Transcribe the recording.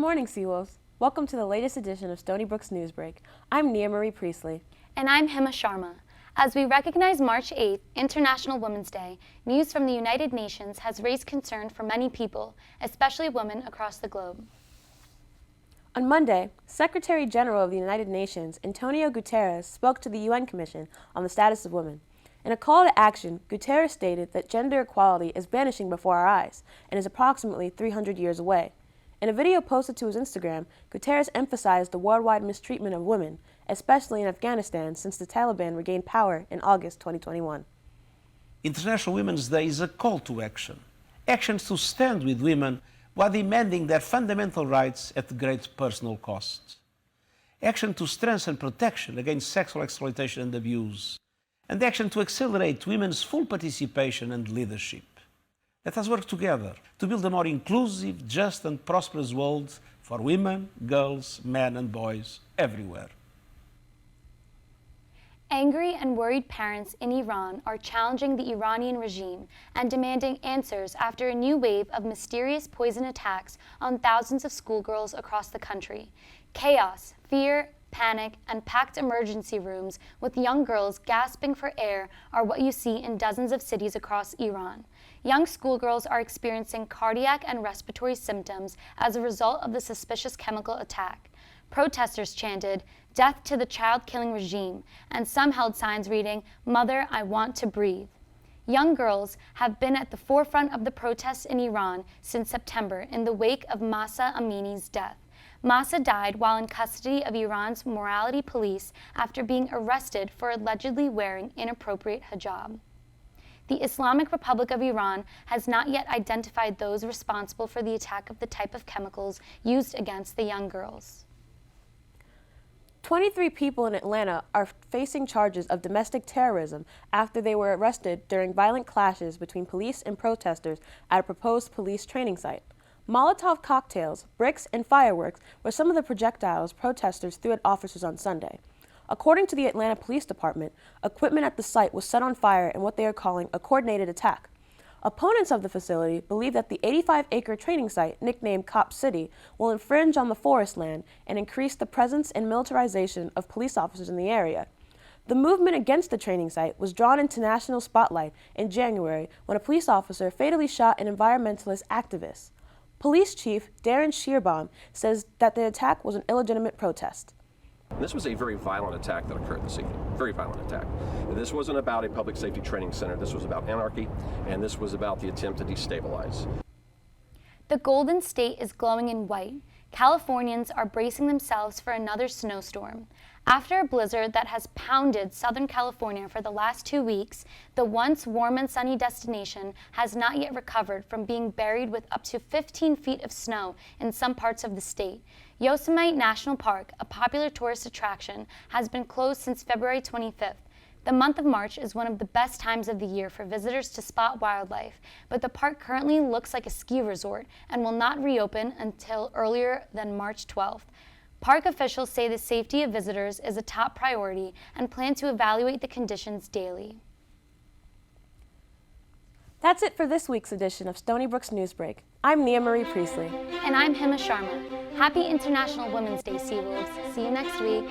morning, Seawolves. Welcome to the latest edition of Stony Brook's Newsbreak. I'm Nia Marie Priestley. And I'm Hima Sharma. As we recognize March 8th, International Women's Day, news from the United Nations has raised concern for many people, especially women across the globe. On Monday, Secretary General of the United Nations, Antonio Guterres, spoke to the UN Commission on the status of women. In a call to action, Guterres stated that gender equality is vanishing before our eyes and is approximately 300 years away. In a video posted to his Instagram, Guterres emphasized the worldwide mistreatment of women, especially in Afghanistan since the Taliban regained power in August 2021. International Women's Day is a call to action. Actions to stand with women while demanding their fundamental rights at great personal cost. Action to strengthen protection against sexual exploitation and abuse. And action to accelerate women's full participation and leadership. Let us work together to build a more inclusive, just and prosperous world for women, girls, men and boys everywhere. Angry and worried parents in Iran are challenging the Iranian regime and demanding answers after a new wave of mysterious poison attacks on thousands of schoolgirls across the country. Chaos, fear, panic, and packed emergency rooms with young girls gasping for air are what you see in dozens of cities across Iran. Young schoolgirls are experiencing cardiac and respiratory symptoms as a result of the suspicious chemical attack. Protesters chanted, "Death to the child-killing regime," and some held signs reading, "Mother, I want to breathe." Young girls have been at the forefront of the protests in Iran since September in the wake of Mahsa Amini's death. Mahsa died while in custody of Iran's morality police after being arrested for allegedly wearing inappropriate hijab. The Islamic Republic of Iran has not yet identified those responsible for the attack of the type of chemicals used against the young girls. 23 people in Atlanta are facing charges of domestic terrorism after they were arrested during violent clashes between police and protesters at a proposed police training site. Molotov cocktails, bricks, and fireworks were some of the projectiles protesters threw at officers on Sunday. According to the Atlanta Police Department, equipment at the site was set on fire in what they are calling a coordinated attack. Opponents of the facility believe that the 85-acre training site, nicknamed Cop City, will infringe on the forest land and increase the presence and militarization of police officers in the area. The movement against the training site was drawn into national spotlight in January when a police officer fatally shot an environmentalist activist. Police Chief Darren Shearbaum says that the attack was an illegitimate protest. This was a very violent attack that occurred this evening, very violent attack. This wasn't about a public safety training center, this was about anarchy, and this was about the attempt to destabilize. The Golden State is glowing in white. Californians are bracing themselves for another snowstorm. After a blizzard that has pounded Southern California for the last 2 weeks, the once warm and sunny destination has not yet recovered from being buried with up to 15 feet of snow in some parts of the state. Yosemite National Park, a popular tourist attraction, has been closed since February 25th. The month of March is one of the best times of the year for visitors to spot wildlife, but the park currently looks like a ski resort and will not reopen until earlier than March 12th. Park officials say the safety of visitors is a top priority and plan to evaluate the conditions daily. That's it for this week's edition of Stony Brook's Newsbreak. I'm Nia Marie Priestley. And I'm Hima Sharma. Happy International Women's Day, Seawolves. See you next week.